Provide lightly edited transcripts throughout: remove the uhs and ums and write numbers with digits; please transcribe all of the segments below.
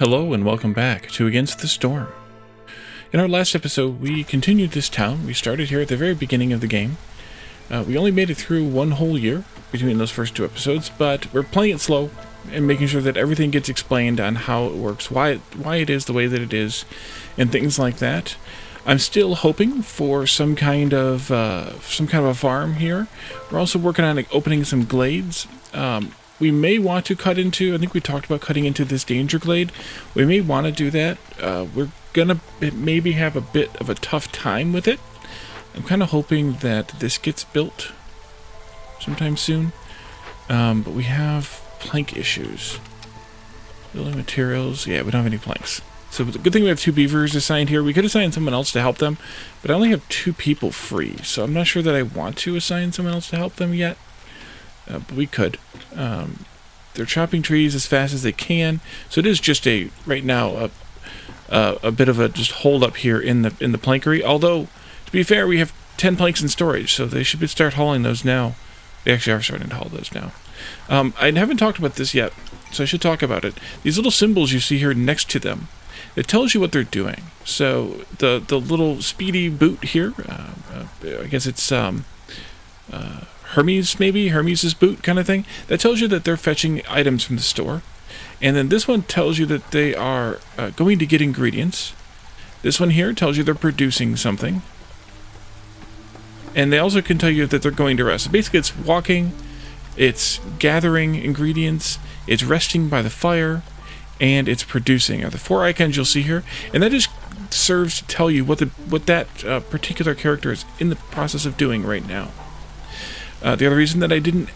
Hello and welcome back to Against the Storm. In our last episode, we continued this town. We started here at the very beginning of the game. We only made it through one whole year between those first two episodes, but we're playing it slow and making sure that everything gets explained on how it works, why it is the way that it is, and things like that. I'm still hoping for some kind of a farm here. We're also working on opening some glades. We may want to cut into, I think we talked about cutting into this Danger Glade. We may want to do that. We're gonna maybe have a bit of a tough time with it. I'm kind of hoping that this gets built sometime soon. But we have plank issues. Building materials, yeah, we don't have any planks. So the good thing we have two beavers assigned here. We could assign someone else to help them, but I only have two people free. So I'm not sure that I want to assign someone else to help them yet. But we could. They're chopping trees as fast as they can, so it is just right now a bit of a just hold up here in the plankery. Although, to be fair, we have 10 planks in storage, so they should start hauling those now. They actually are starting to haul those now. I haven't talked about this yet, so I should talk about it. These little symbols you see here next to them, it tells you what they're doing. So the little speedy boot here, I guess it's Hermes' boot kind of thing. That tells you that they're fetching items from the store. And then this one tells you that they are going to get ingredients. This one here tells you they're producing something. And they also can tell you that they're going to rest. So basically it's walking, it's gathering ingredients, it's resting by the fire, and it's producing. Are the four icons you'll see here. And that just serves to tell you what that particular character is in the process of doing right now. The other reason that I didn't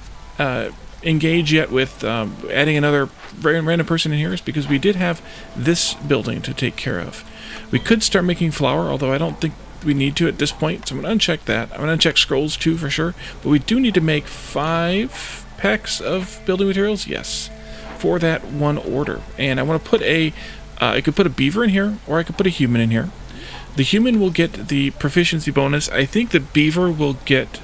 engage yet with adding another random person in here is because we did have this building to take care of. We could start making flour, although I don't think we need to at this point, so I'm going to uncheck that. I'm going to uncheck scrolls too for sure, but we do need to make 5 packs of building materials, yes, for that one order. And I want to put I could put a beaver in here, or I could put a human in here. The human will get the proficiency bonus. I think the beaver will get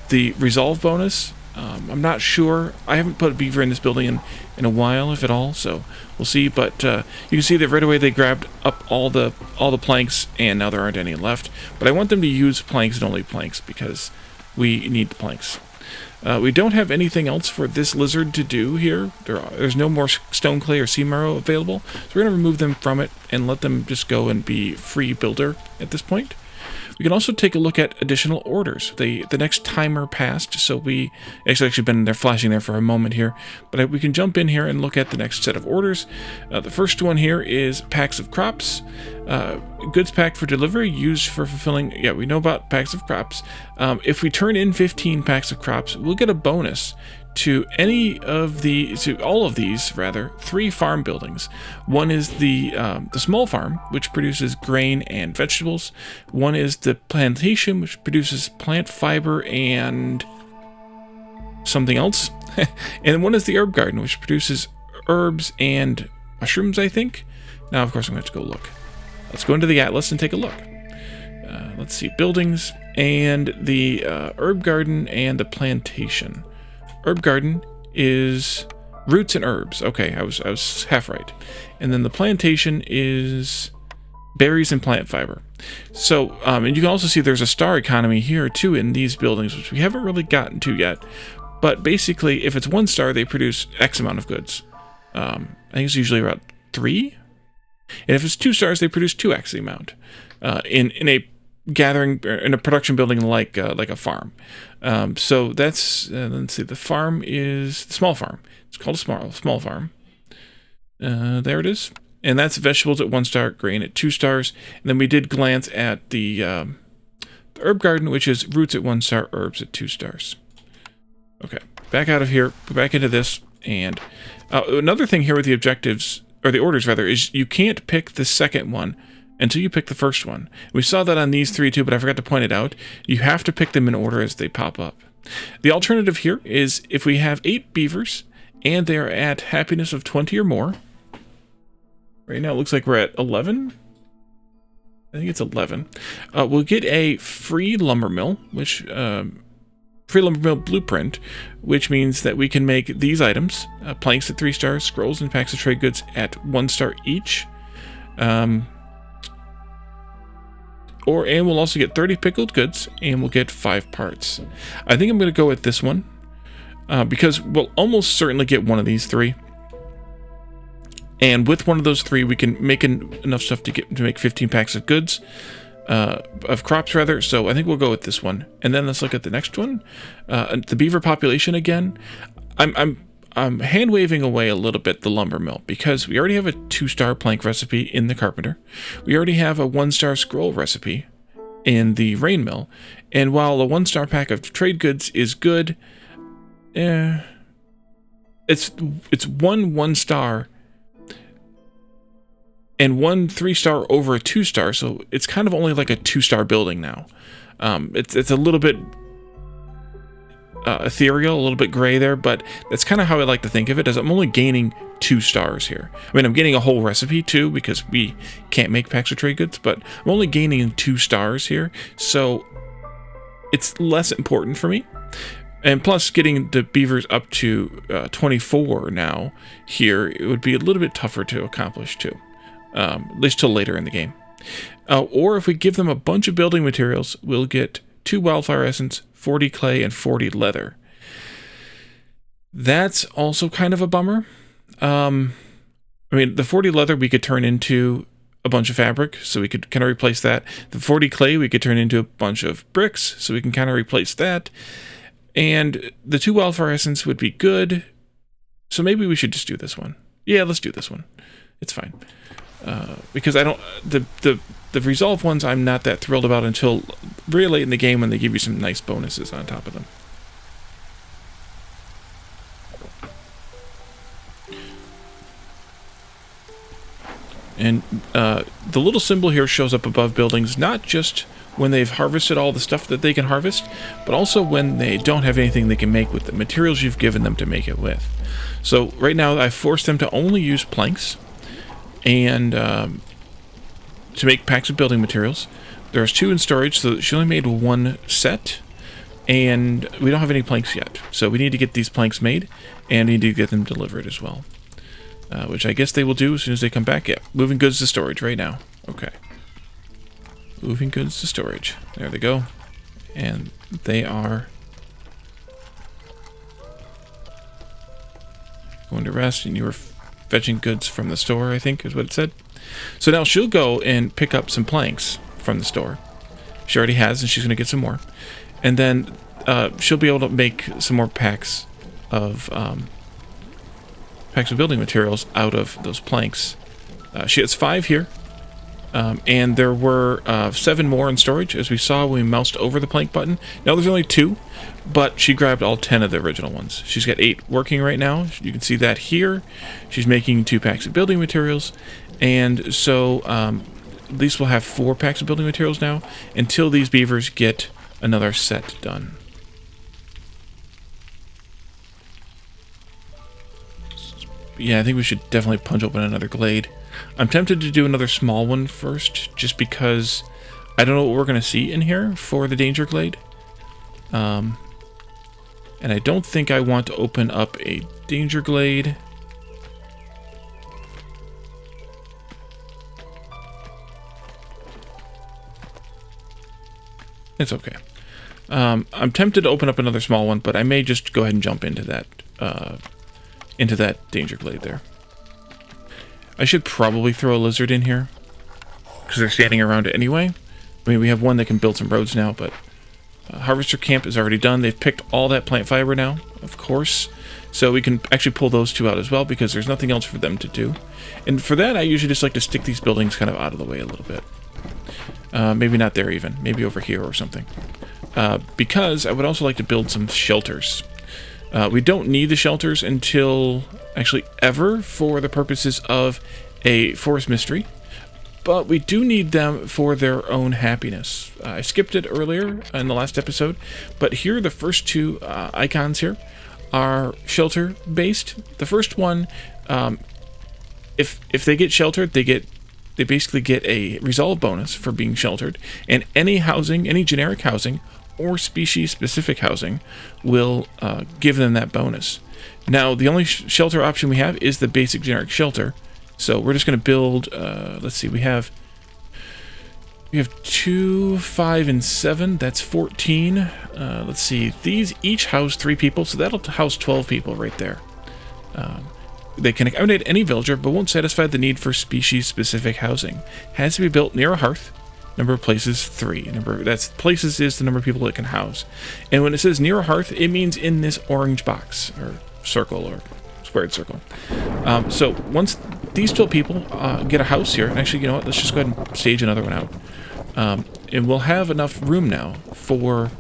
the resolve bonus. I'm not sure. I haven't put a beaver in this building in a while, if at all, so we'll see. But you can see that right away they grabbed up all the planks, and now there aren't any left. But I want them to use planks and only planks because we need the planks. We don't have anything else for this lizard to do here. There's no more stone clay or sea marrow available, so we're going to remove them from it and let them just go and be free builder at this point. We can also take a look at additional orders. The next timer passed, so we actually been there flashing there for a moment here, but we can jump in here and look at the next set of orders. The first one here is packs of crops. Goods packed for delivery, used for fulfilling. Yeah, we know about packs of crops. If we turn in 15 packs of crops, we'll get a bonus to all of these, 3 farm buildings. One is the small farm, which produces grain and vegetables. One is the plantation, which produces plant fiber and something else. And one is the herb garden, which produces herbs and mushrooms, I think. Now, of course, I'm going to have to go look. Let's go into the atlas and take a look. Let's see, buildings and the herb garden and the plantation. Herb garden is roots and herbs. Okay, I was half right. And then the plantation is berries and plant fiber. So, and you can also see there's a star economy here too in these buildings, which we haven't really gotten to yet. But basically, if it's 1 star, they produce X amount of goods. I think it's usually about 3. And if it's 2 stars, they produce 2x the amount. In a gathering, in a production building like a farm. So that's let's see, the farm is the small farm. It's called a small farm. There it is, and that's vegetables at 1 star, grain at 2 stars, and then we did glance at the herb garden, which is roots at 1 star, herbs at 2 stars. Okay, back out of here, go back into this, and another thing here with the objectives, or the orders rather, is you can't pick the second one until you pick the first one. We saw that on these 3 too, but I forgot to point it out. You have to pick them in order as they pop up. The alternative here is if we have 8 beavers and they are at happiness of 20 or more. Right now it looks like we're at 11. I think it's 11. We'll get a free lumber mill, which free lumber mill blueprint, which means that we can make these items: planks at 3 stars, scrolls and packs of trade goods at 1 star each. And we'll also get 30 pickled goods, and we'll get 5 parts. I think I'm going to go with this one, because we'll almost certainly get one of these 3. And with one of those 3, we can make enough stuff to make 15 packs of goods, of crops rather. So I think we'll go with this one. And then let's look at the next one, the beaver population again. I'm hand waving away a little bit the lumber mill, because we already have a 2-star plank recipe in the carpenter. We already have a 1-star scroll recipe in the rain mill. And while a 1-star pack of trade goods is good, it's 1 star and 1 3-star over a 2-star, so it's kind of only like a 2-star building now. It's a little bit ethereal, a little bit gray there, but that's kind of how I like to think of it, as I'm only gaining 2 stars here. I mean, I'm getting a whole recipe too, because we can't make packs of trade goods, but I'm only gaining 2 stars here, so it's less important for me. And plus, getting the beavers up to 24 now here, it would be a little bit tougher to accomplish too. At least till later in the game. Or if we give them a bunch of building materials, we'll get 2 wildfire essence, 40 clay, and 40 leather. That's also kind of a bummer. I mean, the 40 leather we could turn into a bunch of fabric, so we could kind of replace that. The 40 clay we could turn into a bunch of bricks, so we can kind of replace that. And the 2 wildfire essence would be good, so maybe we should just do this one. Yeah, let's do this one. It's fine. Because I don't, the resolve ones I'm not that thrilled about until really late in the game, when they give you some nice bonuses on top of them. And the little symbol here shows up above buildings, not just when they've harvested all the stuff that they can harvest, but also when they don't have anything they can make with the materials you've given them to make it with. So right now I've forced them to only use planks and to make packs of building materials. There's 2 in storage, so she only made 1 set, and we don't have any planks yet. So we need to get these planks made, and we need to get them delivered as well. Which I guess they will do as soon as they come back. Yeah, moving goods to storage right now. Okay. Moving goods to storage. There they go. And they are going to rest, and you were fetching goods from the store, I think is what it said. So now she'll go and pick up some planks from the store. She already has, and she's going to get some more. And then she'll be able to make some more packs of building materials out of those planks. She has 5 here. And there were 7 more in storage, as we saw when we moused over the plank button. Now there's only 2, but she grabbed all 10 of the original ones. She's got 8 working right now. You can see that here. She's making 2 packs of building materials, and so at least we'll have 4 packs of building materials now, until these beavers get another set done. Yeah, I think we should definitely punch open another glade. I'm tempted to do another small one first, just because I don't know what we're going to see in here for the Danger Glade. And I don't think I want to open up a Danger Glade. It's okay. I'm tempted to open up another small one, but I may just go ahead and jump into that Danger Glade there. I should probably throw a lizard in here, because they're standing around it anyway. I mean, we have one that can build some roads now, but Harvester Camp is already done. They've picked all that plant fiber now, of course. So we can actually pull those 2 out as well, because there's nothing else for them to do. And for that, I usually just like to stick these buildings kind of out of the way a little bit. Maybe not there even. Maybe over here or something. Because I would also like to build some shelters. We don't need the shelters until, actually ever, for the purposes of a forest mystery. But we do need them for their own happiness. I skipped it earlier in the last episode, but here the first 2 icons here are shelter based. The first one, if they get sheltered, they basically get a resolve bonus for being sheltered, and any housing, any generic housing, or species-specific housing will give them that bonus. Now, the only shelter option we have is the basic generic shelter. So we're just going to build, let's see, we have 2, 5, and 7. That's 14. Let's see, these each house 3 people, so that'll house 12 people right there. They can accommodate any villager, but won't satisfy the need for species-specific housing. Has to be built near a hearth. Number of places 3. Places is the number of people it can house. And when it says near a hearth, it means in this orange box or circle or squared circle. So once these 12 people get a house here, and actually, you know what? Let's just go ahead and stage another one out. And we'll have enough room now for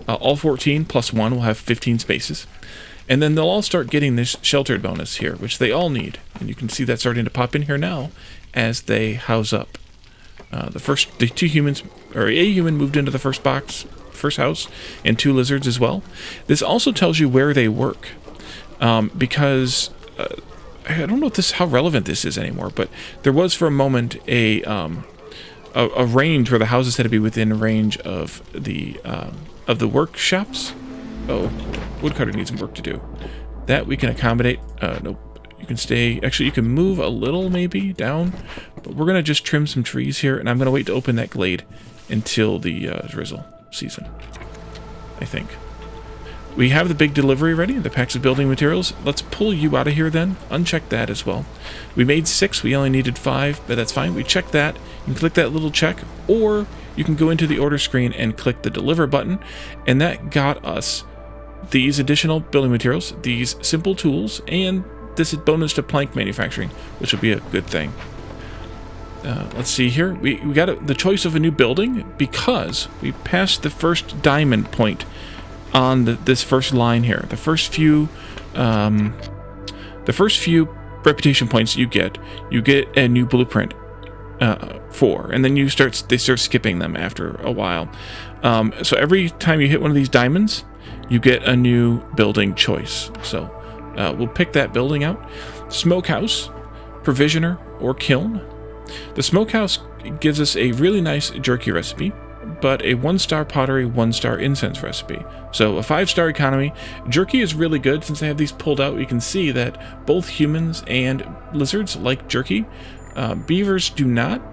all 14 plus 1. We'll have 15 spaces. And then they'll all start getting this sheltered bonus here, which they all need. And you can see that starting to pop in here now as they house up. The 2 humans, or a human moved into the first house, and 2 lizards as well. This also tells you where they work, because I don't know how relevant this is anymore, but there was for a moment a range where the houses had to be within range of the workshops. Oh, woodcutter needs some work to do. That we can accommodate. Nope. You can stay. Actually, you can move a little maybe down, but we're gonna just trim some trees here, and I'm gonna wait to open that glade until the drizzle season. I think we have the big delivery ready. The packs of building materials. Let's pull you out of here then. Uncheck that as well. We made 6. We only needed 5, but that's fine. We checked that. You can click that little check, or you can go into the order screen and click the deliver button, and that got us these additional building materials, these simple tools, and this is bonus to plank manufacturing, which will be a good thing. Let's see here. We got the choice of a new building because we passed the first diamond point on this first line here. The first few reputation points you get a new blueprint for, and then they start skipping them after a while. So every time you hit one of these diamonds, you get a new building choice. So we'll pick that building out. Smokehouse, provisioner, or kiln. The smokehouse gives us a really nice jerky recipe, but a 1-star pottery, 1-star incense recipe. So a 5-star economy. Jerky is really good. Since I have these pulled out, you can see that both humans and lizards like jerky. Beavers do not,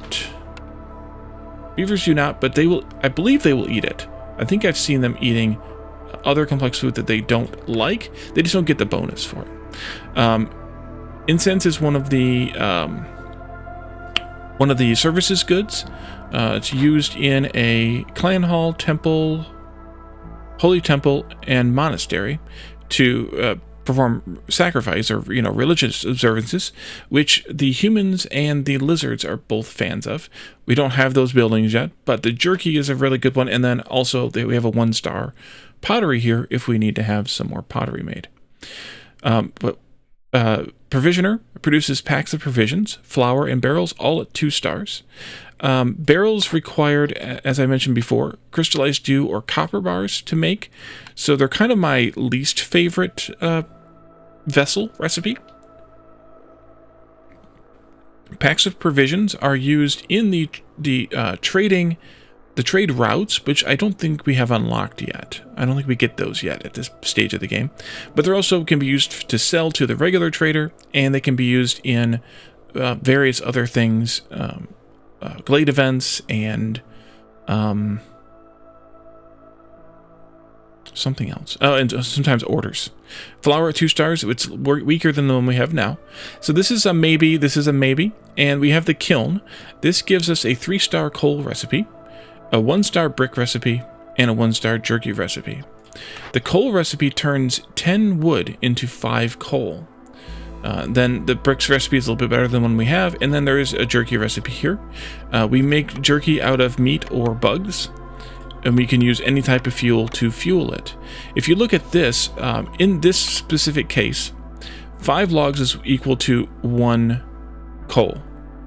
but they will. I believe they will eat it. I think I've seen them eating other complex food that they don't like. They just don't get the bonus for it. Incense is one of the services goods. It's used in a clan hall, temple, holy temple, and monastery to perform sacrifice or religious observances, which the humans and the lizards are both fans of. We don't have those buildings yet, but the jerky is a really good one. And then also we have a 1-star pottery here if we need to have some more pottery made. Provisioner produces packs of provisions, flour, and barrels, all at 2 stars. Barrels required, as I mentioned before, crystallized dew or copper bars to make, so they're kind of my least favorite vessel recipe. Packs of provisions are used in the trade routes, which I don't think we have unlocked yet. I don't think we get those yet at this stage of the game. But they also can be used to sell to the regular trader, and they can be used in various other things, glade events, and something else. Oh, and sometimes orders. Flour at 2 stars. It's weaker than the one we have now. So this is a maybe. This is a maybe. And we have the kiln. This gives us a 3-star coal recipe, a 1-star brick recipe, and a 1-star jerky recipe. The coal recipe turns 10 wood into 5 coal. Then the bricks recipe is a little bit better than one we have, and then there is a jerky recipe here. We make jerky out of meat or bugs, and we can use any type of fuel to fuel it. If you look at this, in this specific case, 5 logs is equal to 1 coal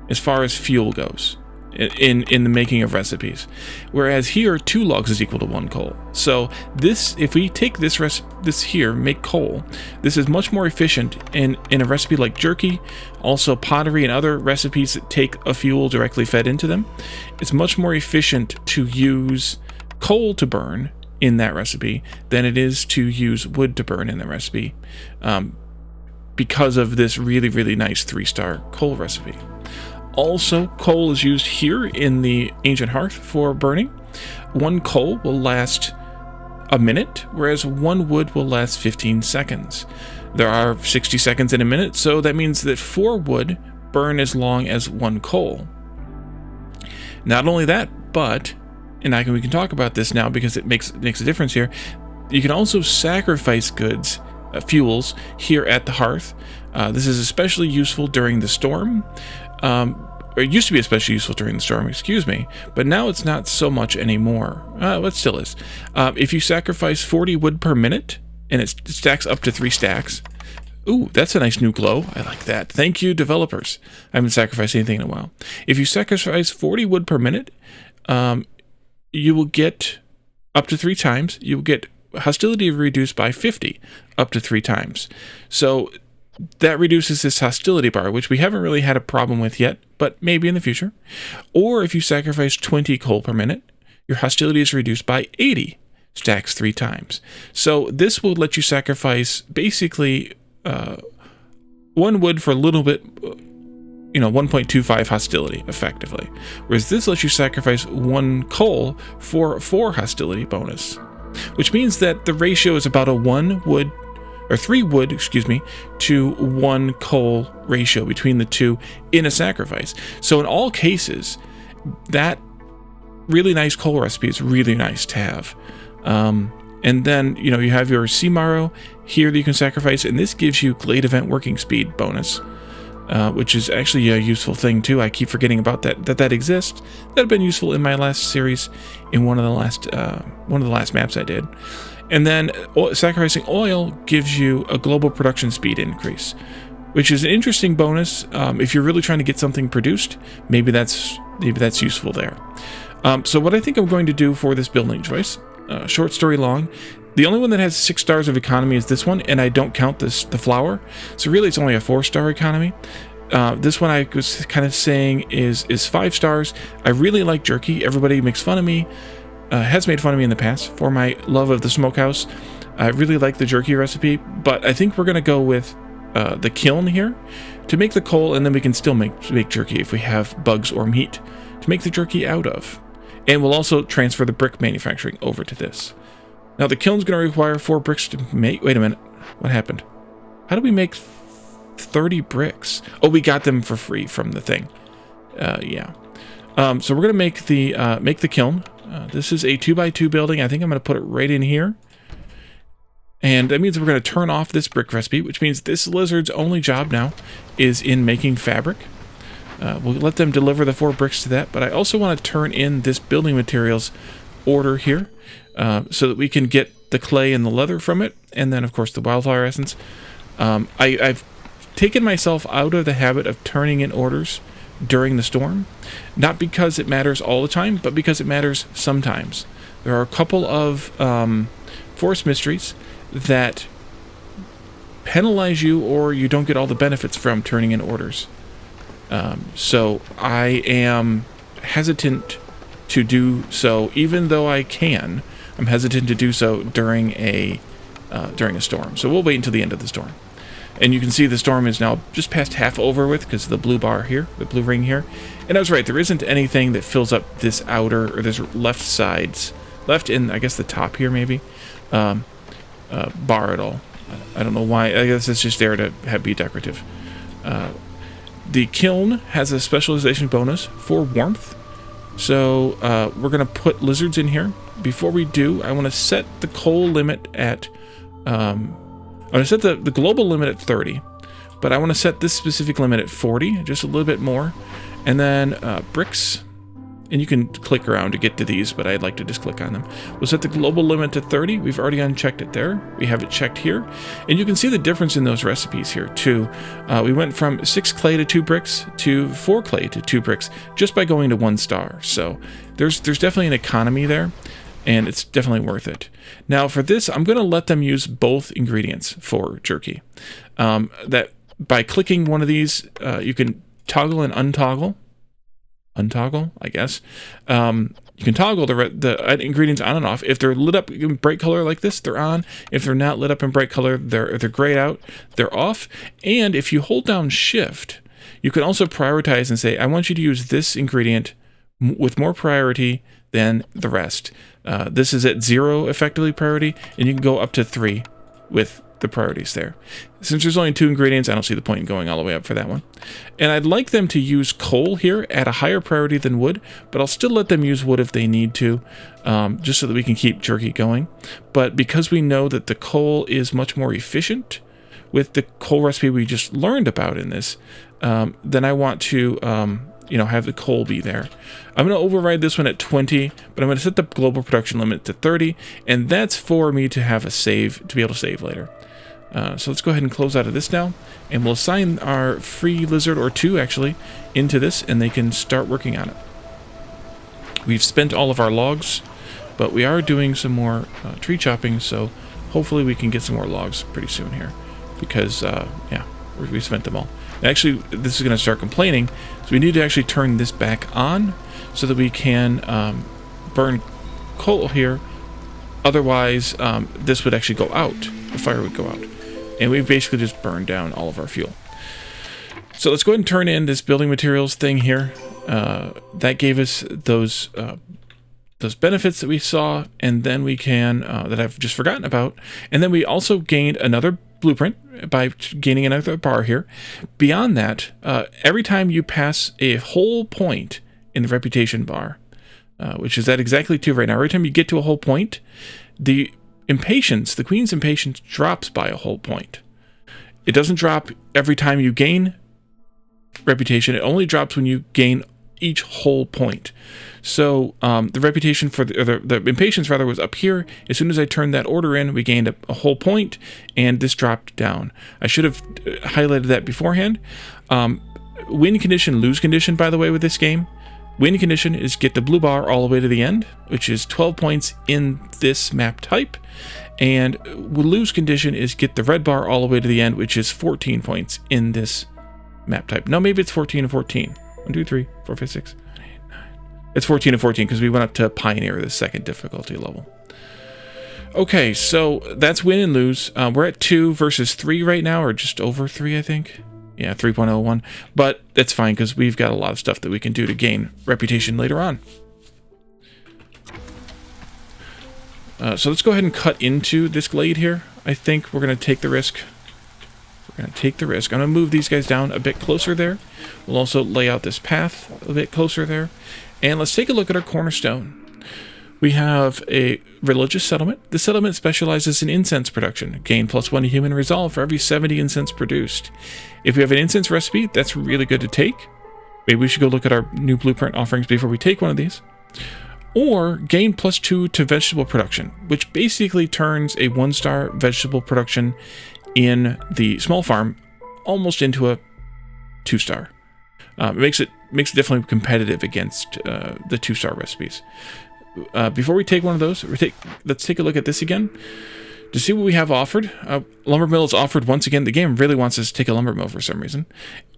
as far as fuel goes in the making of recipes, whereas here 2 logs is equal to 1 coal. So this, if we take this here, make coal, this is much more efficient in a recipe like jerky, also pottery and other recipes that take a fuel directly fed into them. It's much more efficient to use coal to burn in that recipe than it is to use wood to burn in the recipe, because of this really, really nice 3-star coal recipe. Also, coal is used here in the Ancient Hearth for burning. 1 coal will last a minute, whereas 1 wood will last 15 seconds. There are 60 seconds in a minute, so that means that 4 wood burn as long as 1 coal. Not only that, but, and we can talk about this now because it makes a difference here, you can also sacrifice goods, fuels, here at the hearth. This is especially useful during the storm. Or it used to be especially useful during the storm, excuse me, but now it's not so much anymore. It still is. If you sacrifice 40 wood per minute, and it stacks up to 3 stacks. Ooh, that's a nice new glow. I like that. Thank you, developers. I haven't sacrificed anything in a while. If you sacrifice 40 wood per minute, you will get up to 3 times. You will get hostility reduced by 50 up to 3 times. So that reduces this hostility bar, which we haven't really had a problem with yet, but maybe in the future. Or if you sacrifice 20 coal per minute, your hostility is reduced by 80 stacks 3 times. So this will let you sacrifice basically 1 wood for a little bit, 1.25 hostility, effectively. Whereas this lets you sacrifice 1 coal for 4 hostility bonus. Which means that the ratio is about a 3 wood, to 1 coal ratio between the two in a sacrifice. So in all cases, that really nice coal recipe is really nice to have. And then, you have your sea marrow here that you can sacrifice, and this gives you Glade Event Working Speed bonus, which is actually a useful thing too. I keep forgetting about that exists. That had been useful in my last series, in one of the last maps I did. And then sacrificing oil gives you a global production speed increase, which is an interesting bonus. If you're really trying to get something produced, maybe that's useful there. So what I think I'm going to do for this building choice, short story long, the only one that has 6 stars of economy is this one, and I don't count the flour. So really it's only a 4-star economy. This one I was kind of saying is 5 stars. I really like jerky. Everybody makes fun of me, has made fun of me in the past for my love of the smokehouse. I really like the jerky recipe, but I think we're going to go with the kiln here to make the coal, and then we can still make jerky if we have bugs or meat to make the jerky out of. And we'll also transfer the brick manufacturing over to this. Now the kiln's going to require 4 bricks to make. Wait a minute, what happened? How do we make 30 bricks? Oh, we got them for free from the thing. Yeah. So we're going to make the kiln. This is a 2x2 building. I think I'm going to put it right in here. And that means we're going to turn off this brick recipe, which means this lizard's only job now is in making fabric. We'll let them deliver the 4 bricks to that, but I also want to turn in this building materials order here, so that we can get the clay and the leather from it, and then of course the wildflower essence. I've taken myself out of the habit of turning in orders during the storm, not because it matters all the time, but because it matters sometimes. There are a couple of forest mysteries that penalize you, or you don't get all the benefits from turning in orders. So I am hesitant to do so, even though I can. I'm hesitant to do so during a storm. So we'll wait until the end of the storm. And you can see the storm is now just past half over with because of the blue bar here, the blue ring here. And I was right, there isn't anything that fills up this outer, or this left in, I guess, the top here maybe, bar at all. I don't know why. I guess it's just there to be decorative. The kiln has a specialization bonus for warmth. So we're going to put lizards in here. Before we do, I want to set the coal limit at... I'm going to set the global limit at 30. But I want to set this specific limit at 40, just a little bit more. And then bricks. And you can click around to get to these, but I'd like to just click on them. We'll set the global limit to 30. We've already unchecked it there. We have it checked here. And you can see the difference in those recipes here, too. We went from 6 clay to 2 bricks to 4 clay to 2 bricks just by going to 1 star. So there's definitely an economy there, and it's definitely worth it. Now, for this, I'm going to let them use both ingredients for jerky. That by clicking one of these, you can toggle and untoggle untoggle, I guess. You can toggle the ingredients on and off. If they're lit up in bright color like this, they're on. If they're not lit up in bright color, they're grayed out, they're off. And if you hold down Shift, you can also prioritize and say, I want you to use this ingredient with more priority than the rest. This is at 0 effectively priority, and you can go up to 3 with the priorities there. Since there's only 2 ingredients, I don't see the point in going all the way up for that one. And I'd like them to use coal here at a higher priority than wood, but I'll still let them use wood if they need to, just so that we can keep jerky going. But because we know that the coal is much more efficient with the coal recipe we just learned about in this, then I want to have the coal be there. I'm going to override this one at 20, but I'm going to set the global production limit to 30, and that's for me to have a save, to be able to save later. So let's go ahead and close out of this now, and we'll assign our free lizard, or 2 actually, into this, and they can start working on it. We've spent all of our logs, but we are doing some more tree chopping, so hopefully we can get some more logs pretty soon here, because, yeah, we spent them all. Actually, this is going to start complaining, so we need to actually turn this back on so that we can burn coal here. Otherwise, this would actually go out. The fire would go out. And we've basically just burned down all of our fuel. So let's go ahead and turn in this building materials thing here. That gave us those benefits that we saw, and then we can, that I've just forgotten about. And then we also gained another blueprint by gaining another bar here. Beyond that, every time you pass a whole point in the reputation bar, which is at exactly 2 right now, every time you get to a whole point, the impatience, the queen's impatience, drops by a whole point. It doesn't drop every time you gain reputation. It only drops when you gain each whole point. So the reputation for the impatience rather was up here. As soon as I turned that order in, we gained a whole point, and this dropped down. I should have highlighted that beforehand. Win condition, lose condition, by the way, with this game. Win condition is get the blue bar all the way to the end, which is 12 points in this map type. And lose condition is get the red bar all the way to the end, which is 14 points in this map type. No, maybe it's 14 and 14. 1, 2, 3, 4, 5, 6, 7, 8, 9. It's 14 and 14 because we went up to Pioneer, the 2nd difficulty level. Okay, so that's win and lose. We're at 2 versus 3 right now, or just over 3, I think. Yeah, 3.01. But that's fine because we've got a lot of stuff that we can do to gain reputation later on. So let's go ahead and cut into this glade here. I think we're going to take the risk. I'm going to move these guys down a bit closer there. We'll also lay out this path a bit closer there. And let's take a look at our cornerstone. We have a religious settlement. The settlement specializes in incense production. Gain +1 to human resolve for every 70 incense produced. If we have an incense recipe, that's really good to take. Maybe we should go look at our new blueprint offerings before we take one of these. Or gain +2 to vegetable production, which basically turns a 1-star vegetable production in the small farm almost into a 2-star. It makes it definitely competitive against the 2-star recipes. Before we take one of those, let's take a look at this again to see what we have offered. Lumber mill is offered once again. The game really wants us to take a lumber mill for some reason.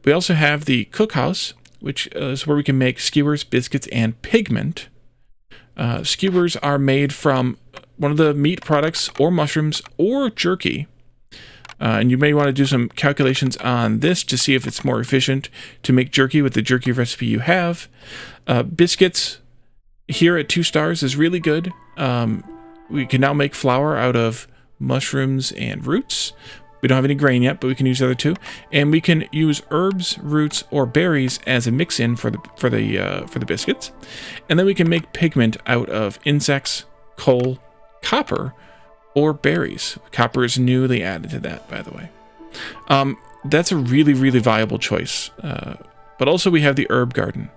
We also have the cookhouse, which is where we can make skewers, biscuits, and pigment. Skewers are made from one of the meat products or mushrooms or jerky. And you may want to do some calculations on this to see if it's more efficient to make jerky with the jerky recipe you have. Biscuits here at 2 stars is really good. We can now make flour out of mushrooms and roots. We don't have any grain yet, but we can use the other 2. And we can use herbs, roots, or berries as a mix-in for the biscuits. And then we can make pigment out of insects, coal, copper, or berries. Copper is newly added to that, by the way. That's a really, really viable choice. But also we have the herb garden.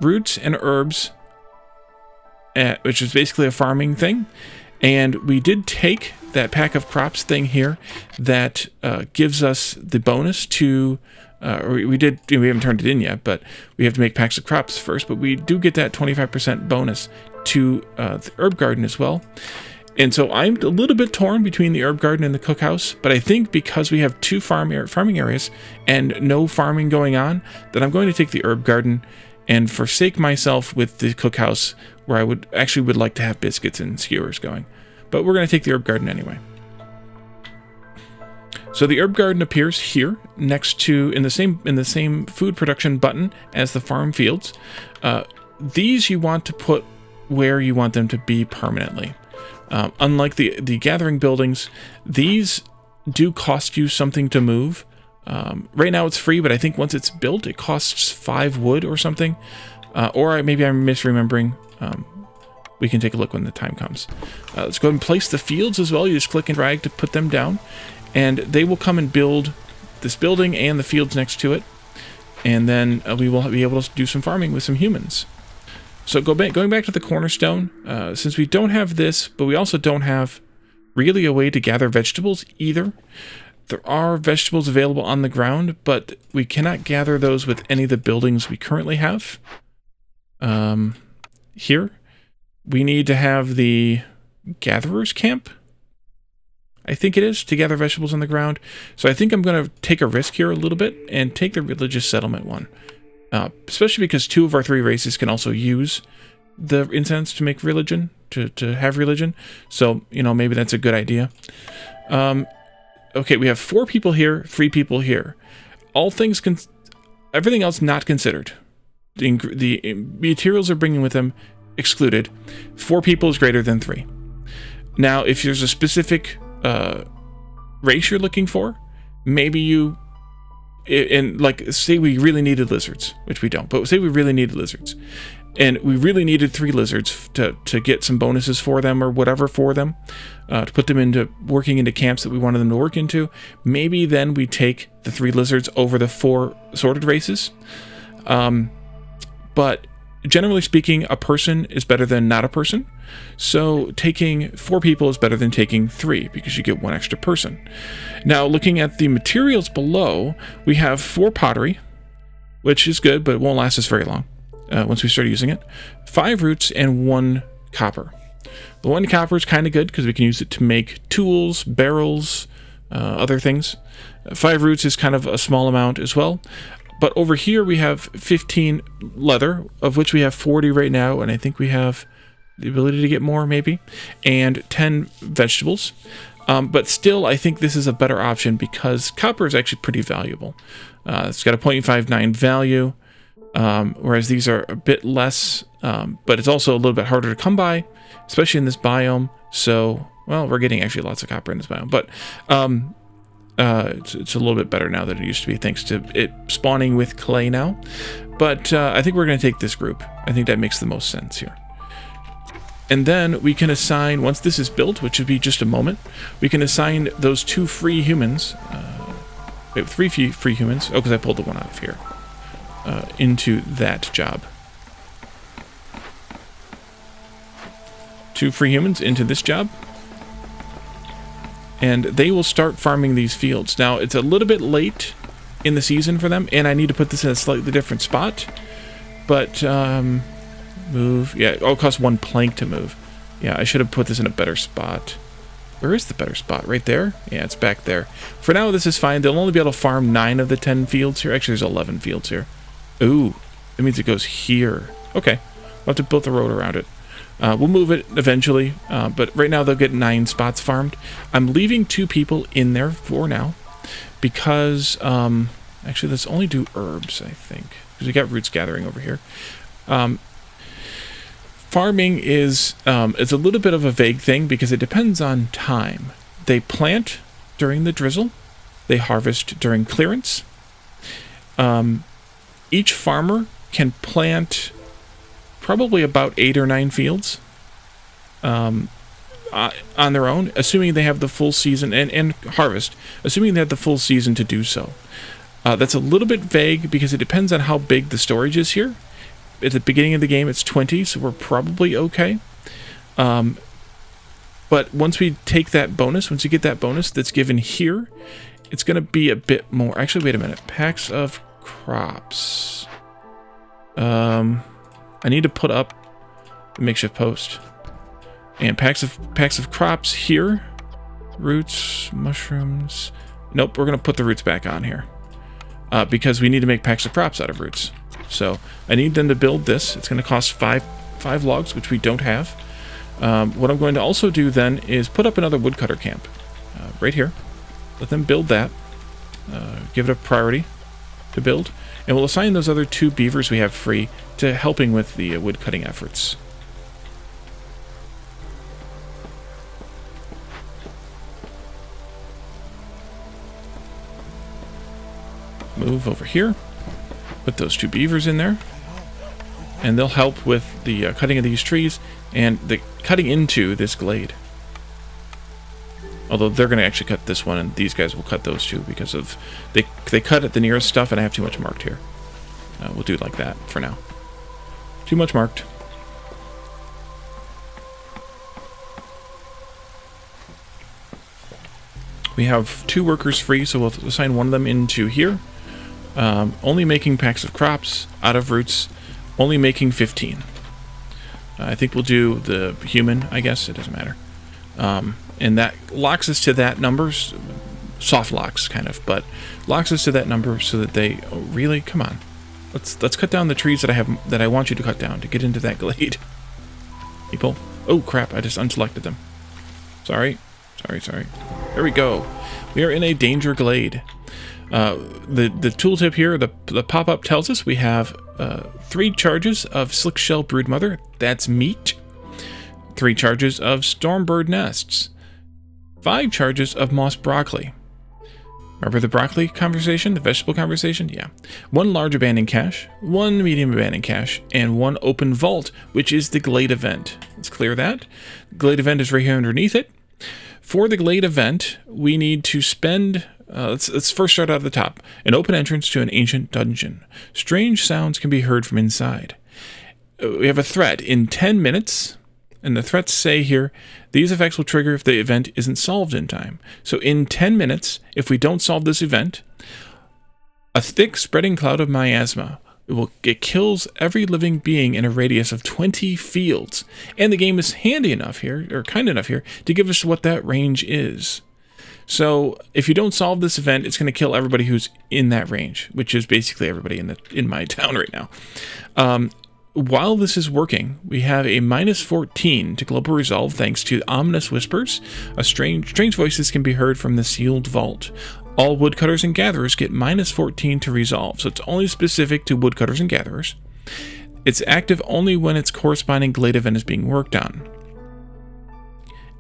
Roots and herbs, which is basically a farming thing. And we did take that pack of crops thing here that gives us the bonus to... we haven't turned it in yet, but we have to make packs of crops first. But we do get that 25% bonus to the herb garden as well. And so I'm a little bit torn between the herb garden and the cookhouse, but I think because we have 2 farming areas and no farming going on, that I'm going to take the herb garden and forsake myself with the cookhouse, where I would like to have biscuits and skewers going. But we're going to take the herb garden anyway. So the herb garden appears here next to in the same food production button as the farm fields. These you want to put where you want them to be permanently. Unlike the gathering buildings, these do cost you something to move. Right now it's free, but I think once it's built, it costs 5 wood or something. Or maybe I'm misremembering. We can take a look when the time comes. Let's go ahead and place the fields as well. You just click and drag to put them down, and they will come and build this building and the fields next to it. And then we will be able to do some farming with some humans. So going back to the cornerstone, since we don't have this, but we also don't have really a way to gather vegetables either. There are vegetables available on the ground, but we cannot gather those with any of the buildings we currently have. Here, we need to have the gatherer's camp, I think it is, to gather vegetables on the ground. So I think I'm going to take a risk here a little bit and take the religious settlement one. Especially because 2 of our 3 races can also use the incense to make religion, to have religion. So, maybe that's a good idea. Okay, we have 4 people here, 3 people here. Everything else not considered. The materials they're bringing with them excluded. 4 people is greater than 3. Now, if there's a specific race you're looking for, maybe you, and like, say we really needed lizards, which we don't, but say we really needed lizards, and we really needed 3 lizards to get some bonuses for them or whatever for them, to put them into working into camps that we wanted them to work into. Maybe then we take the 3 lizards over the 4 sorted races. But generally speaking, a person is better than not a person. So taking 4 people is better than taking 3, because you get 1 extra person. Now, looking at the materials below, we have 4 pottery, which is good, but it won't last us very long once we start using it. 5 roots and 1 copper. The 1 copper is kind of good because we can use it to make tools, barrels, other things. 5 roots is kind of a small amount as well. But over here we have 15 leather, of which we have 40 right now, and I think we have the ability to get more, maybe, and 10 vegetables. But still, I think this is a better option because copper is actually pretty valuable. It's got a 0.59 value, whereas these are a bit less, but it's also a little bit harder to come by, especially in this biome. So, well, we're getting actually lots of copper in this biome, but it's a little bit better now than it used to be, thanks to it spawning with clay now. But I think we're going to take this group. I think that makes the most sense here. And then we can assign, once this is built, which would be just a moment, we can assign those 2 free humans, we have 3 free humans, because I pulled the one out of here, into that job. 2 free humans into this job. And they will start farming these fields. Now, it's a little bit late in the season for them, and I need to put this in a slightly different spot. But, move. Yeah, it'll cost 1 plank to move. Yeah, I should have put this in a better spot. Where is the better spot? Right there? Yeah, it's back there. For now, this is fine. They'll only be able to farm 9 of the 10 fields here. Actually, there's 11 fields here. Ooh, that means it goes here. Okay, we'll have to build the road around it. We'll move it eventually, but right now they'll get 9 spots farmed. I'm leaving 2 people in there for now because, actually, let's only do herbs, I think, because we got roots gathering over here. Farming is it's a little bit of a vague thing because it depends on time. They plant during the drizzle. They harvest during clearance. Each farmer can plant probably about 8 or 9 fields on their own, assuming they have the full season, and harvest, assuming they have the full season to do so. That's a little bit vague because it depends on how big the storage is here. At the beginning of the game, it's 20, so we're probably okay. But once we take that bonus, once you get that bonus that's given here, it's going to be a bit more. Actually, wait a minute. Packs of crops. I need to put up the makeshift post. And packs of crops here. Roots, mushrooms. Nope, we're going to put the roots back on here. Because we need to make packs of crops out of roots. So I need them to build this. It's going to cost five logs, which we don't have. What I'm going to also do then is put up another woodcutter camp right here. Let them build that. Give it a priority to build. And we'll assign those other 2 beavers we have free to helping with the wood cutting efforts. Move over here. Put those 2 beavers in there. And they'll help with the cutting of these trees and the cutting into this glade. Although they're going to actually cut this one, and these guys will cut those 2 because of they cut at the nearest stuff, and I have too much marked here. We'll do it like that for now. Too much marked. We have 2 workers free, so we'll assign one of them into here. Only making packs of crops, out of roots, only making 15. I think we'll do the human, I guess, it doesn't matter. And that locks us to that number, soft locks kind of, but locks us to that number so that they, oh, really? Come on. Let's cut down the trees that I want you to cut down to get into that glade. People. Oh crap, I just unselected them. Sorry. There we go. We are in a Danger Glade. The tooltip here, the pop-up tells us we have 3 charges of Slickshell Broodmother. That's meat. 3 charges of Stormbird Nests. 5 charges of Moss Broccoli. Remember the broccoli conversation? The vegetable conversation? Yeah. 1 large abandoned cache, 1 medium abandoned cache, and 1 open vault, which is the Glade event. Let's clear that. Glade event is right here underneath it. For the Glade event, we need to spend... let's first start out at the top. An open entrance to an ancient dungeon. Strange sounds can be heard from inside. We have a threat. In 10 minutes... And the threats say here, these effects will trigger if the event isn't solved in time. So in 10 minutes, if we don't solve this event, a thick spreading cloud of miasma, it kills every living being in a radius of 20 fields. And the game is handy enough here, or kind enough here, to give us what that range is. So if you don't solve this event, it's going to kill everybody who's in that range, which is basically everybody in my town right now. While this is working, we have a -14 to global resolve thanks to ominous whispers. Strange voices can be heard from the sealed vault. All woodcutters and gatherers get -14 to resolve, so it's only specific to woodcutters and gatherers. It's active only when its corresponding glade event is being worked on.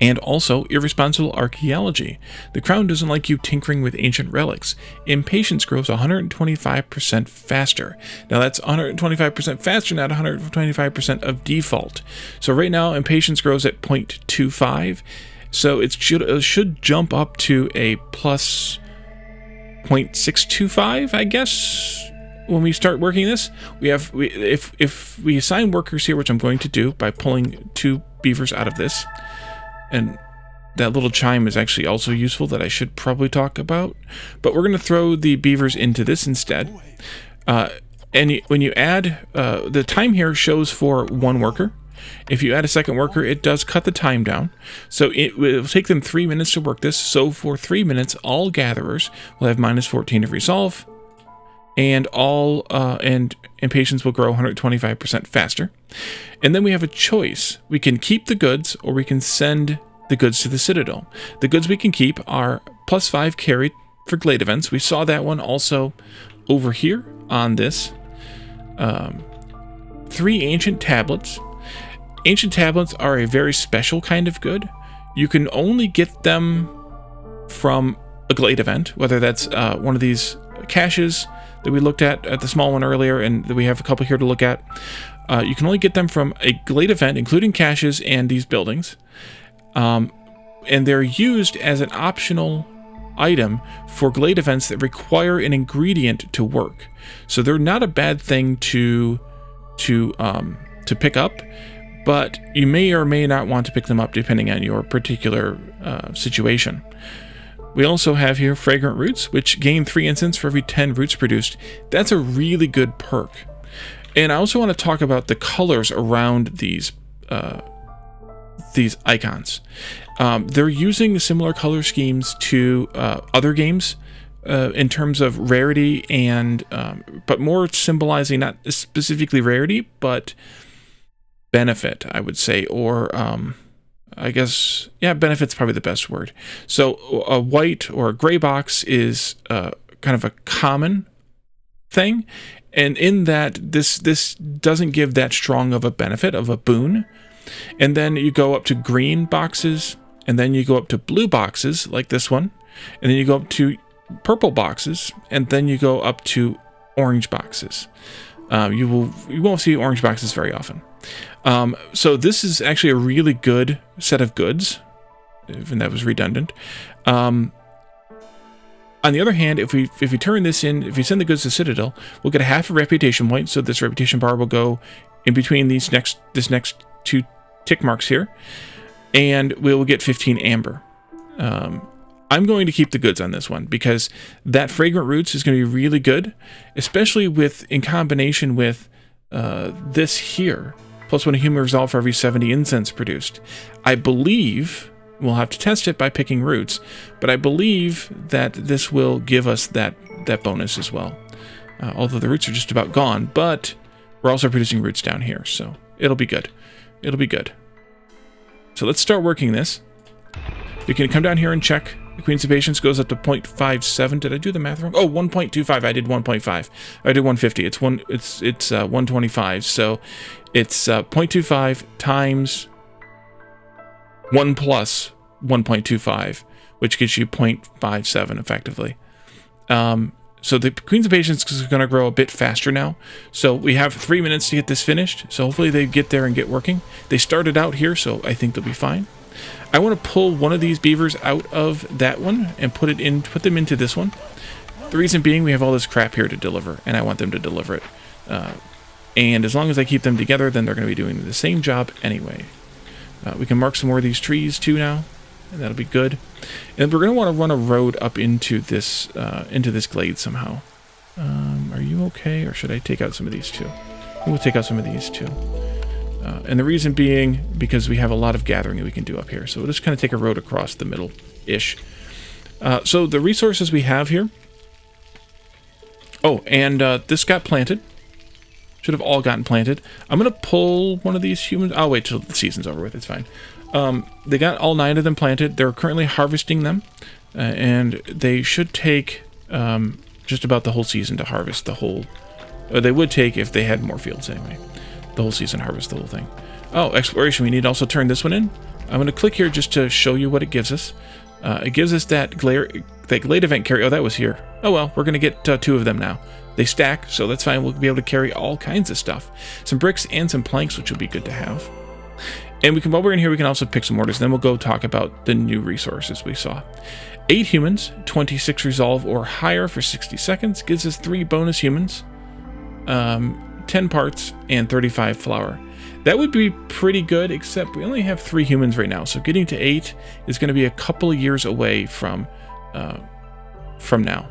And also, irresponsible archaeology. The crown doesn't like you tinkering with ancient relics. Impatience grows 125% faster. Now that's 125% faster, not 125% of default. So right now, impatience grows at 0.25. So it should jump up to a plus 0.625, I guess, when we start working this. If we assign workers here, which I'm going to do by pulling 2 beavers out of this. And that little chime is actually also useful that I should probably talk about. But we're going to throw the beavers into this instead. And when you add, the time here shows for 1 worker. If you add a second worker, it does cut the time down. So it will take them 3 minutes to work this. So for 3 minutes, all gatherers will have -14 to resolve. And and impatience will grow 125% faster. And then we have a choice. We can keep the goods, or we can send the goods to the Citadel. The goods we can keep are +5 carried for Glade events. We saw that one also over here on this. 3 ancient tablets. Ancient tablets are a very special kind of good. You can only get them from a Glade event, whether that's one of these caches that we looked at the small one earlier, and that we have a couple here to look at. You can only get them from a Glade event, including caches and these buildings. And they're used as an optional item for Glade events that require an ingredient to work. So they're not a bad thing to pick up, but you may or may not want to pick them up depending on your particular situation. We also have here Fragrant Roots, which gain 3 incense for every 10 roots produced. That's a really good perk. And I also want to talk about the colors around these icons. They're using similar color schemes to other games in terms of rarity and but more symbolizing not specifically rarity but benefit, I would say, or I guess, yeah, benefit's probably the best word. So a white or a gray box is kind of a common thing, and in that this doesn't give that strong of a benefit, of a boon. And then you go up to green boxes, and then you go up to blue boxes like this one, and then you go up to purple boxes, and then you go up to orange boxes. You won't see orange boxes very often. So this is actually a really good set of goods, even that was redundant. On the other hand, if we turn this in, if we send the goods to Citadel, we'll get a half a reputation point. So this reputation bar will go in between this next 2 tick marks here, and we will get 15 amber. I'm going to keep the goods on this one because that fragrant roots is going to be really good, especially in combination with this here, plus 1 human resolve for every 70 incense produced. I believe, we'll have to test it by picking roots, but I believe that this will give us that bonus as well. Although the roots are just about gone, but we're also producing roots down here, so it'll be good. It'll be good. So let's start working this. We can come down here and check. The Queen's of Patience goes up to 0.57. Did I do the math wrong? Oh, 1.25. I did 1.5. I did 150. It's 125. So it's 0.25 times 1 plus 1.25, which gives you 0.57 effectively. So the Queen's of Patience is going to grow a bit faster now. So we have 3 minutes to get this finished. So hopefully they get there and get working. They started out here, so I think they'll be fine. I want to pull one of these beavers out of that one and put them into this one. The reason being, we have all this crap here to deliver, and I want them to deliver it. And as long as I keep them together, then they're going to be doing the same job anyway. We can mark some more of these trees too now, and that'll be good. And we're going to want to run a road up into this glade somehow. Are you okay, or should I take out some of these too? We'll take out some of these too. And the reason being, because we have a lot of gathering that we can do up here. So we'll just kind of take a road across the middle-ish. So the resources we have here. Oh, and this got planted. Should have all gotten planted. I'm going to pull one of these humans. I'll wait till the season's over with. It's fine. They got all 9 of them planted. They're currently harvesting them. And they should take just about the whole season to harvest the whole... they would take if they had more fields anyway. The whole season, harvest the whole thing. Oh, exploration. We need to also turn this one in. I'm going to click here just to show you what it gives us. It gives us that glade event carry. Oh, that was here. Oh well, we're going to get 2 of them now. They stack, so that's fine. We'll be able to carry all kinds of stuff. Some bricks and some planks, which will be good to have. And we can, while we're in here, we can also pick some mortars. Then we'll go talk about the new resources we saw. 8 humans, 26 resolve or higher for 60 seconds. Gives us 3 bonus humans. 10 parts and 35 flour. That would be pretty good, except we only have 3 humans right now, so getting to 8 is going to be a couple of years away from now.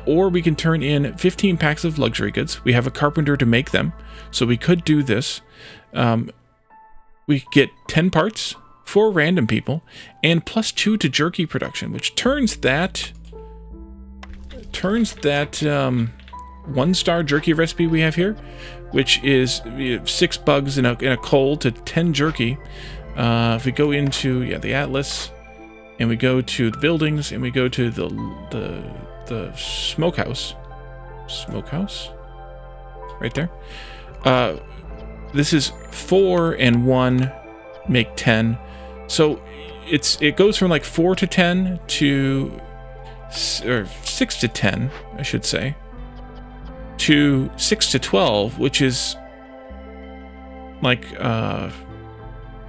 Or we can turn in 15 packs of luxury goods. We have a carpenter to make them, so we could do this. We get 10 parts for random people, and plus 2 to jerky production, which turns that 1-star jerky recipe we have here, which is 6 bugs in a coal to 10 jerky. If we go into the atlas, and we go to the buildings, and we go to the smokehouse, right there. This is 4 and 1 make 10, so it goes from like 4 to 10 to or 6 to 10, I should say, to 6 to 12, which is like it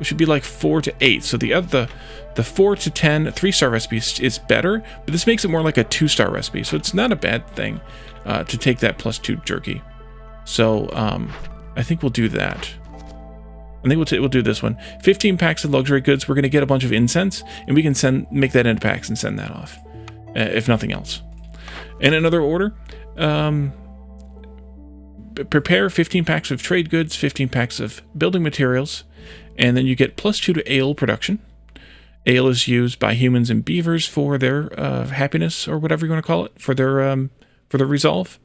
should be like 4 to 8. So the 4 to 10 3-star recipe is better, but this makes it more like a 2-star recipe, so it's not a bad thing to take that plus 2 jerky. So I think we'll do that. I think we'll do this one. 15 packs of luxury goods. We're going to get a bunch of incense, and we can make that into packs and send that off, if nothing else. In another order, prepare 15 packs of trade goods, 15 packs of building materials, and then you get plus 2 to ale production. Ale is used by humans and beavers for their happiness, or whatever you want to call it, for their resolve.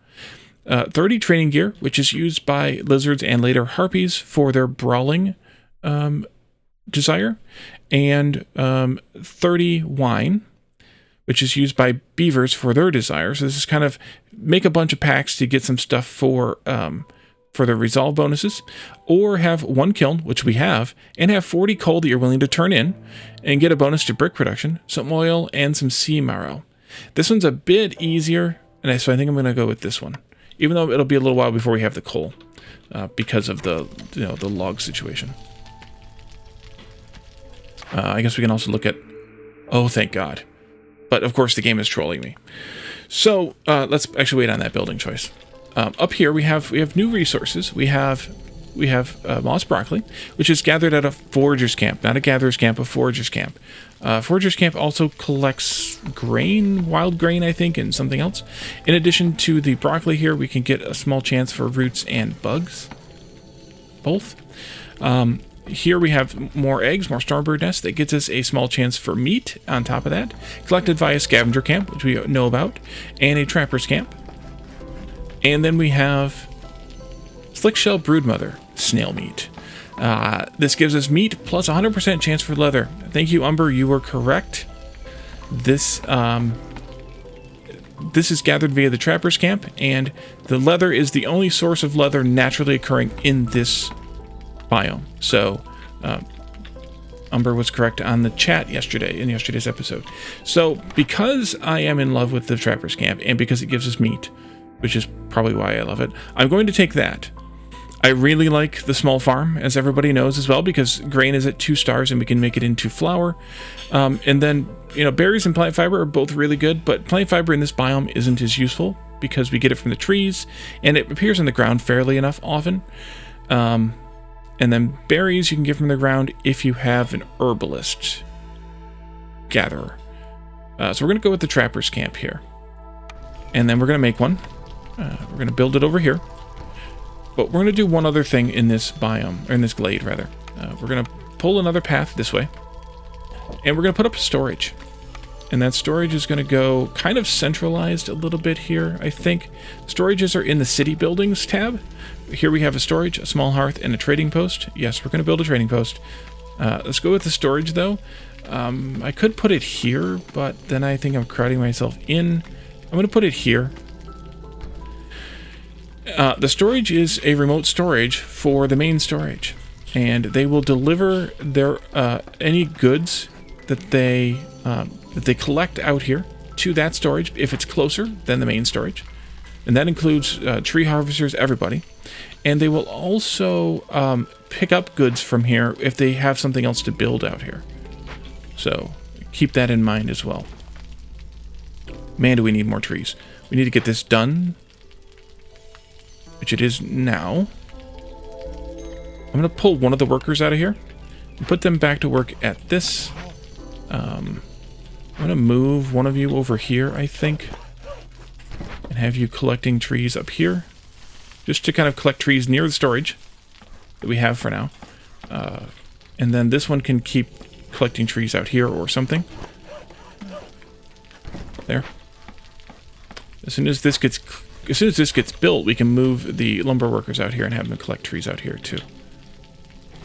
30 training gear, which is used by lizards and later harpies for their brawling desire. And 30 wine, which is used by beavers for their desire. So this is kind of make a bunch of packs to get some stuff for their resolve bonuses, or have 1 kiln, which we have, and have 40 coal that you're willing to turn in and get a bonus to brick production, some oil, and some sea marrow. This one's a bit easier, and so I think I'm going to go with this one, even though it'll be a little while before we have the coal because of the log situation. I guess we can also look at... Oh, thank God. But, of course, the game is trolling me. So, let's actually wait on that building choice. Up here, we have new resources. We have moss broccoli, which is gathered at a forager's camp. Not a gatherer's camp, a forager's camp. Forager's camp also collects grain, wild grain, I think, and something else. In addition to the broccoli here, we can get a small chance for roots and bugs. Both. Here we have more eggs, more starbird nests. That gets us a small chance for meat on top of that. Collected via scavenger camp, which we know about, and a trapper's camp. And then we have slickshell broodmother, snail meat. This gives us meat plus 100% chance for leather. Thank you, Umber, you were correct. This is gathered via the trapper's camp, and the leather is the only source of leather naturally occurring in this biome. So Umber was correct on the chat yesterday, in yesterday's episode. So because I am in love with the trapper's camp, and because it gives us meat, which is probably why I love it, I'm going to take that. I really like the small farm, as everybody knows as well, because grain is at 2 stars and we can make it into flour. And then, berries and plant fiber are both really good, but plant fiber in this biome isn't as useful because we get it from the trees and it appears in the ground fairly enough often. And then berries you can get from the ground if you have an herbalist gatherer. So we're going to go with the trapper's camp here. And then we're going to make one. We're going to build it over here. But we're going to do one other thing in this biome, or in this glade, rather. We're going to pull another path this way. And we're going to put up storage. And that storage is going to go kind of centralized a little bit here, I think. Storages are in the city buildings tab. Here we have a storage, a small hearth, and a trading post. Yes, we're going to build a trading post. Let's go with the storage, though. I could put it here, but then I think I'm crowding myself in. I'm going to put it here. The storage is a remote storage for the main storage, and they will deliver their any goods that they collect out here to that storage if it's closer than the main storage, and that includes tree harvesters, everybody. And they will also pick up goods from here if they have something else to build out here. So keep that in mind as well. Man, do we need more trees. We need to get this done, which it is now. I'm going to pull one of the workers out of here and put them back to work at this. I'm going to move one of you over here, I think, and have you collecting trees up here, just to kind of collect trees near the storage that we have for now. And then this one can keep collecting trees out here or something. There. As soon as this gets built, we can move the lumber workers out here and have them collect trees out here too.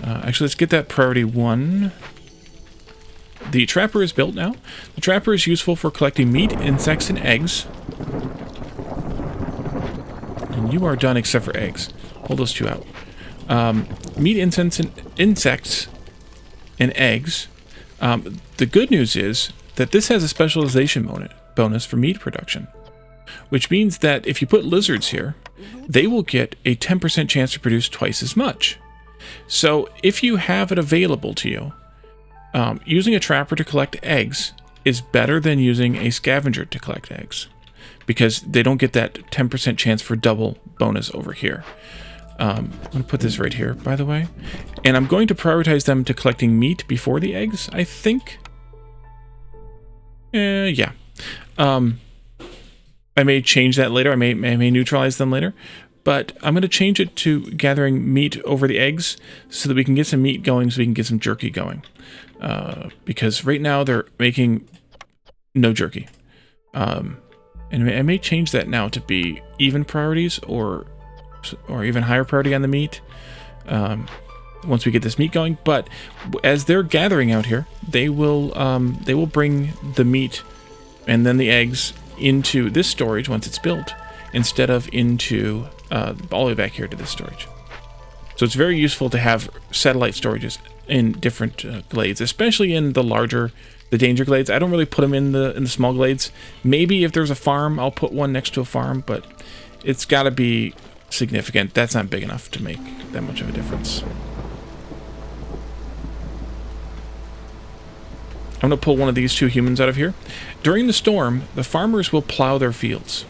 Actually, let's get that priority 1. The trapper is built now. The trapper is useful for collecting meat, insects, and eggs. And you are done except for eggs. Pull those 2 out. Meat, insects, and eggs. The good news is that this has a specialization bonus for meat production, which means that if you put lizards here, they will get a 10% chance to produce twice as much. So if you have it available to you, using a trapper to collect eggs is better than using a scavenger to collect eggs, because they don't get that 10% chance for double bonus over here. I'm going to put this right here, by the way. And I'm going to prioritize them to collecting meat before the eggs, I think. Yeah. I may change that later. I may neutralize them later. But I'm going to change it to gathering meat over the eggs so that we can get some meat going, so we can get some jerky going. because right now they're making no jerky. And I may change that now to be even priorities or even higher priority on the meat once we get this meat going. But as they're gathering out here, they will bring the meat and then the eggs into this storage once it's built, instead of into all the way back here to this storage. So it's very useful to have satellite storages in different glades, especially in the Danger Glades. I don't really put them in the small glades. Maybe if there's a farm, I'll put one next to a farm, but it's got to be significant. That's not big enough to make that much of a difference. I'm going to pull one of these 2 humans out of here. During the storm, the farmers will plow their fields.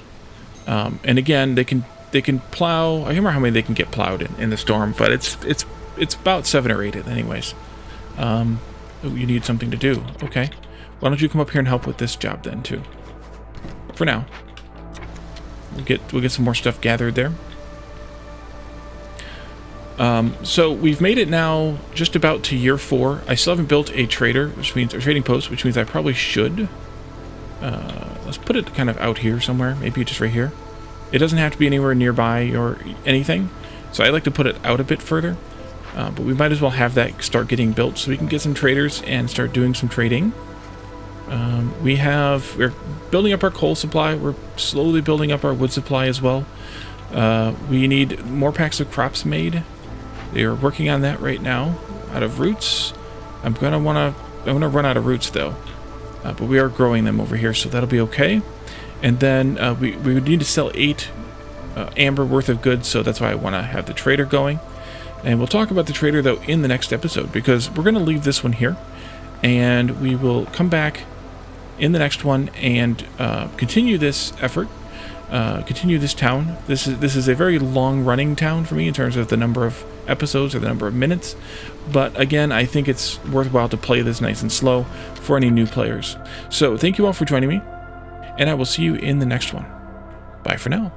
And again, they can plow. I can't remember how many they can get plowed in the storm, but it's about 7 or 8 anyways. You need something to do. Okay. Why don't you come up here and help with this job then too? For now. We'll get some more stuff gathered there. So we've made it now just about to year 4. I still haven't built a trader, which means a trading post, which means I probably should. Let's put it kind of out here somewhere, maybe just right here. It doesn't have to be anywhere nearby or anything, so I like to put it out a bit further. But we might as well have that start getting built so we can get some traders and start doing some trading. We're building up our coal supply. We're slowly building up our wood supply as well. We need more packs of crops made. They are working on that right now. Out of roots. I'm gonna run out of roots though. But we are growing them over here, so that'll be okay. And then we would need to sell 8 amber worth of goods, so that's why I want to have the trader going. And we'll talk about the trader though in the next episode, because we're going to leave this one here, and we will come back in the next one and continue this effort, continue this town. This is a very long-running town for me in terms of the number of episodes or the number of minutes, but again, I think it's worthwhile to play this nice and slow for any new players. So thank you all for joining me, and I will see you in the next one. Bye for now.